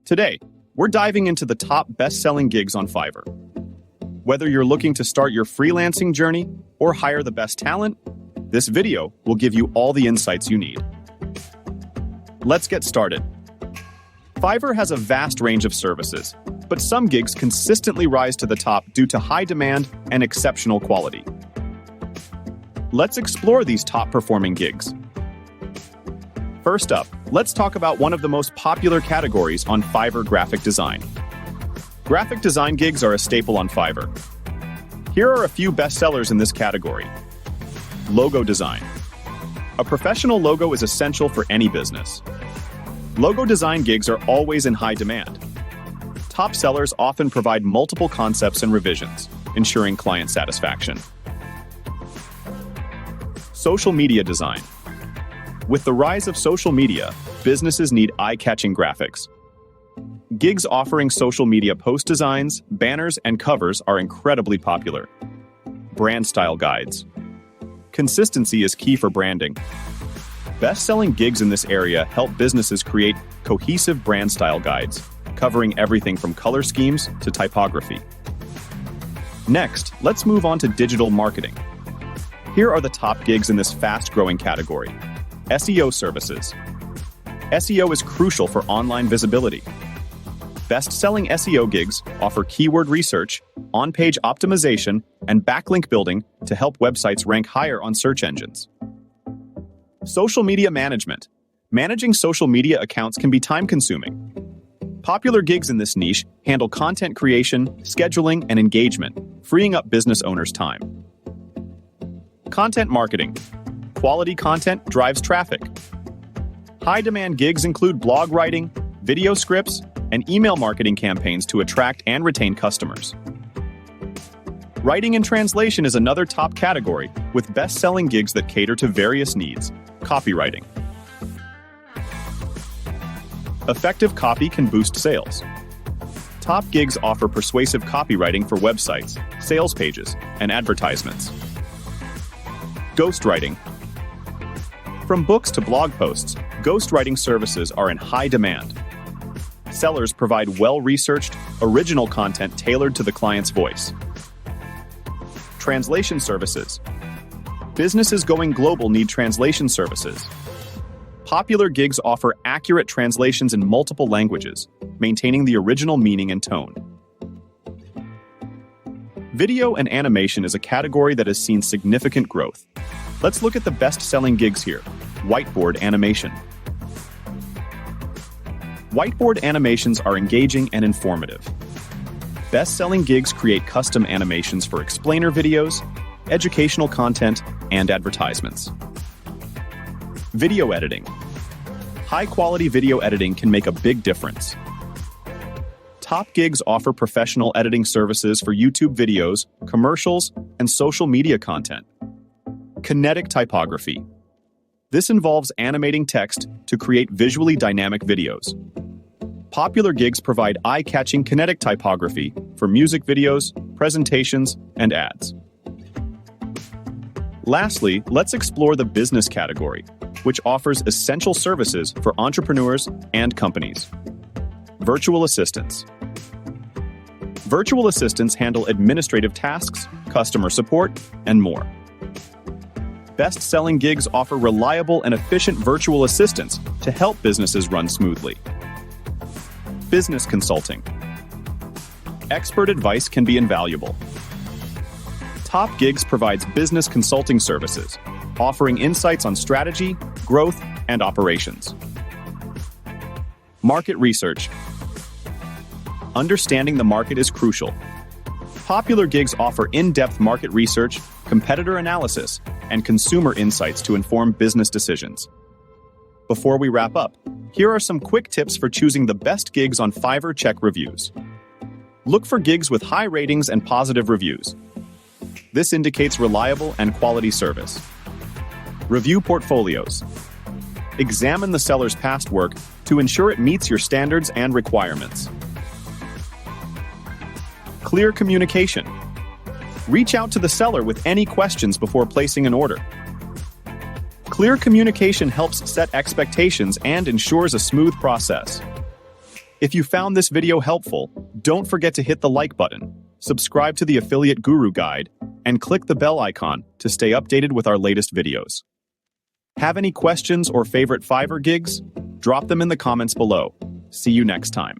Today, we're diving into the top best-selling gigs on Fiverr. Whether you're looking to start your freelancing journey or hire the best talent, this video will give you all the insights you need. Let's get started. Fiverr has a vast range of services, but some gigs consistently rise to the top due to high demand and exceptional quality. Let's explore these top-performing gigs. First up, let's talk about one of the most popular categories on Fiverr: graphic design. Graphic design gigs are a staple on Fiverr. Here are a few bestsellers in this category. Logo design. A professional logo is essential for any business. Logo design gigs are always in high demand. Top sellers often provide multiple concepts and revisions, ensuring client satisfaction. Social media design. With the rise of social media, businesses need eye-catching graphics. Gigs offering social media post designs, banners, and covers are incredibly popular. Brand style guides. Consistency is key for branding. Best-selling gigs in this area help businesses create cohesive brand style guides, covering everything from color schemes to typography. Next, let's move on to digital marketing. Here are the top gigs in this fast-growing category. SEO services. SEO is crucial for online visibility. Best-selling SEO gigs offer keyword research, on-page optimization, and backlink building to help websites rank higher on search engines. Social media management. Managing social media accounts can be time-consuming. Popular gigs in this niche handle content creation, scheduling, and engagement, freeing up business owners' time. Content marketing. Quality content drives traffic. High-demand gigs include blog writing, video scripts, and email marketing campaigns to attract and retain customers. Writing and translation is another top category, with best-selling gigs that cater to various needs. Copywriting. Effective copy can boost sales. Top gigs offer persuasive copywriting for websites, sales pages, and advertisements. Ghostwriting. From books to blog posts, ghostwriting services are in high demand. Sellers provide well-researched, original content tailored to the client's voice. Translation services. Businesses going global need translation services. Popular gigs offer accurate translations in multiple languages, maintaining the original meaning and tone. Video and animation is a category that has seen significant growth. Let's look at the best-selling gigs here. Whiteboard animation. Whiteboard animations are engaging and informative. Best-selling gigs create custom animations for explainer videos, educational content, and advertisements. Video editing. High-quality video editing can make a big difference. Top gigs offer professional editing services for YouTube videos, commercials, and social media content. Kinetic typography. This involves animating text to create visually dynamic videos. Popular gigs provide eye-catching kinetic typography for music videos, presentations, and ads. Lastly, let's explore the business category, which offers essential services for entrepreneurs and companies. Virtual assistants. Virtual assistants handle administrative tasks, customer support, and more. Best-selling gigs offer reliable and efficient virtual assistants to help businesses run smoothly. Business consulting. Expert advice can be invaluable. Top gigs provides business consulting services, offering insights on strategy, growth, and operations. Market research. Understanding the market is crucial. Popular gigs offer in-depth market research, competitor analysis, and consumer insights to inform business decisions. Before we wrap up, here are some quick tips for choosing the best gigs on Fiverr. Check reviews. Look for gigs with high ratings and positive reviews. This indicates reliable and quality service. Review portfolios. Examine the seller's past work to ensure it meets your standards and requirements. Clear communication. Reach out to the seller with any questions before placing an order. Clear communication helps set expectations and ensures a smooth process. If you found this video helpful, don't forget to hit the like button, subscribe to the Affiliate Guru Guide, and click the bell icon to stay updated with our latest videos. Have any questions or favorite Fiverr gigs? Drop them in the comments below. See you next time.